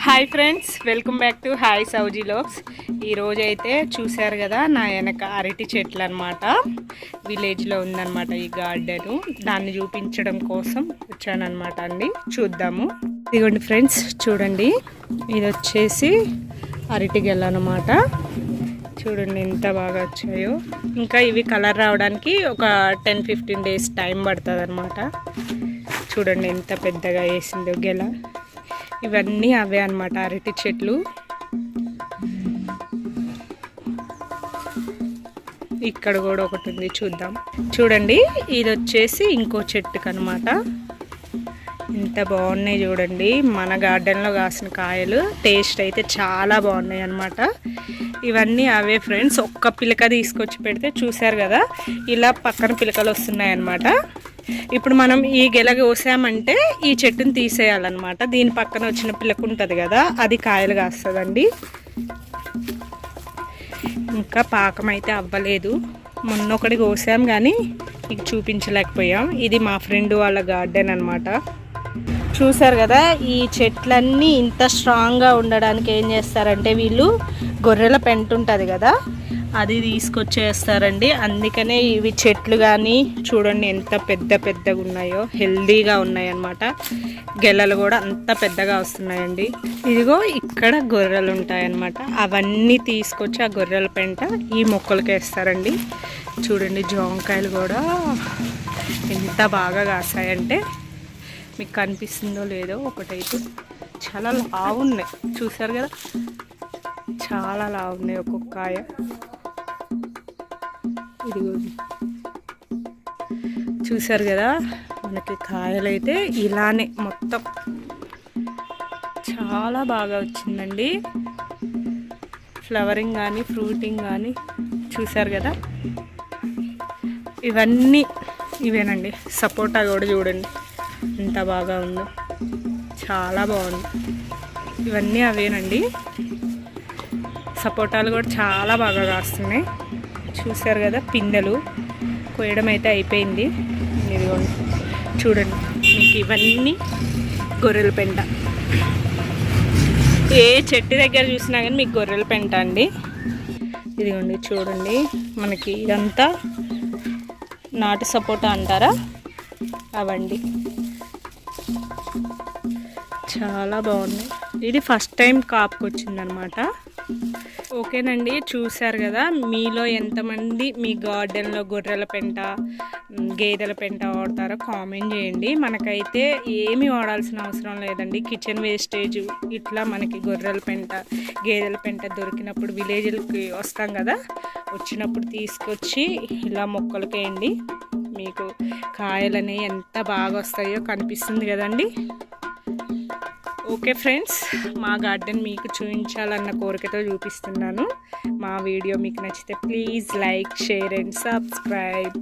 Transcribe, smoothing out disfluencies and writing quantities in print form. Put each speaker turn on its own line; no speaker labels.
Hi friends, welcome back to hi సౌజీ లోక్స్. ఈరోజు అయితే చూశారు కదా, నా వెనక అరటి చెట్లు అనమాట. విలేజ్లో ఉందన్నమాట ఈ గార్డెను. దాన్ని చూపించడం కోసం వచ్చానమాట అండి. చూద్దాము. ఇదిగోండి ఫ్రెండ్స్, చూడండి, ఇది వచ్చేసి అరటి గెల అనమాట. చూడండి ఎంత బాగా వచ్చాయో. ఇంకా ఇవి కలర్ రావడానికి ఒక 10-15 డేస్ టైం పడుతుంది అనమాట. చూడండి ఎంత పెద్దగా వేసిందో గెల. ఇవన్నీ అవే అన్నమాట, అరటి చెట్లు. ఇక్కడ కూడా ఒకటి ఉంది, చూద్దాం. చూడండి, ఇది వచ్చేసి ఇంకో చెట్టుకు అనమాట. ఎంత బాగున్నాయి చూడండి. మన గార్డెన్లో కాసిన కాయలు టేస్ట్ అయితే చాలా బాగున్నాయి అన్నమాట. ఇవన్నీ అవే ఫ్రెండ్స్. ఒక్క పిలక తీసుకొచ్చి పెడితే చూసారు కదా, ఇలా పక్కన పిలకలు వస్తున్నాయి అన్నమాట. ఇప్పుడు మనం ఈ గెల కోసామంటే ఈ చెట్టుని తీసేయాలన్నమాట. దీని పక్కన వచ్చిన పిలక ఉంటుంది కదా, అది కాయలు కాస్తుందండి. ఇంకా పాకం అయితే అవ్వలేదు. మొన్న ఒకటి కోసాం కానీ మీకు చూపించలేకపోయాం. ఇది మా ఫ్రెండ్ వాళ్ళ గార్డెన్ అన్నమాట. చూసారు కదా, ఈ చెట్లన్నీ ఇంత స్ట్రాంగ్గా ఉండడానికి ఏం చేస్తారంటే వీళ్ళు గొర్రెల పెంట ఉంటుంది కదా, అది తీసుకొచ్చేస్తారండి. అందుకనే ఇవి చెట్లు కానీ చూడండి ఎంత పెద్ద పెద్దగా ఉన్నాయో, హెల్దీగా ఉన్నాయి అన్నమాట. గెలలు కూడా అంత పెద్దగా వస్తున్నాయండి. ఇదిగో ఇక్కడ గొర్రెలు ఉంటాయన్నమాట. అవన్నీ తీసుకొచ్చి ఆ గొర్రెల పెంట ఈ మొక్కలకి వేస్తారండి. చూడండి, జాంకాయలు కూడా ఎంత బాగా కాసాయంటే మీకు కనిపిస్తుందో లేదో. ఒకటైతే చాలా లావు ఉన్నాయి, చూసారు కదా, చాలా లావు ఉన్నాయి ఒక్కొక్క కాయ. ఇదిగో చూసారు కదా, మనకి కాయలు అయితే ఇలానే మొత్తం చాలా బాగా వచ్చిందండి. ఫ్లవరింగ్ కానీ ఫ్రూటింగ్ కానీ చూసారు కదా. ఇవన్నీ ఇవేనండి. సపోటా కూడా చూడండి ఎంత బాగా ఉందో, చాలా బాగుంది. ఇవన్నీ అవేనండి. సపోటాలు కూడా చాలా బాగా కాస్తున్నాయి. చూసారు కదా, పిందెలు కోయడం అయితే అయిపోయింది. ఇదిగోండి చూడండి, మీకు ఇవన్నీ గొర్రెల పెంట. ఏ చెట్టు దగ్గర చూసినా కానీ మీకు గొర్రెల పెంట అండి. ఇదిగోండి చూడండి, మనకి ఇదంతా నాటు సపోటా అంటారా, అవండి. చాలా బాగున్నాయి. ఇది ఫస్ట్ టైం కాపుకొచ్చిందనమాట. ఓకేనండి, చూసారు కదా. మీలో ఎంతమంది మీ గార్డెన్లో గొర్రెల పెంట, గేదెల పెంట వాడతారో కామెంట్ చేయండి. మనకైతే ఏమీ వాడాల్సిన అవసరం లేదండి. కిచెన్ వేస్టేజ్ ఇట్లా మనకి గొర్రెల పెంట, గేదెల పెంట దొరికినప్పుడు విలేజ్లకి వస్తాం కదా, వచ్చినప్పుడు తీసుకొచ్చి ఇలా మొక్కలకి వేయండి. మీకు కాయలనేవి ఎంత బాగా వస్తాయో కనిపిస్తుంది కదండి. ఓకే ఫ్రెండ్స్, మా గార్డెన్ మీకు చూపించాలన్న కోరికతో చూపిస్తున్నాను. మా వీడియో మీకు నచ్చితే please like, share and subscribe.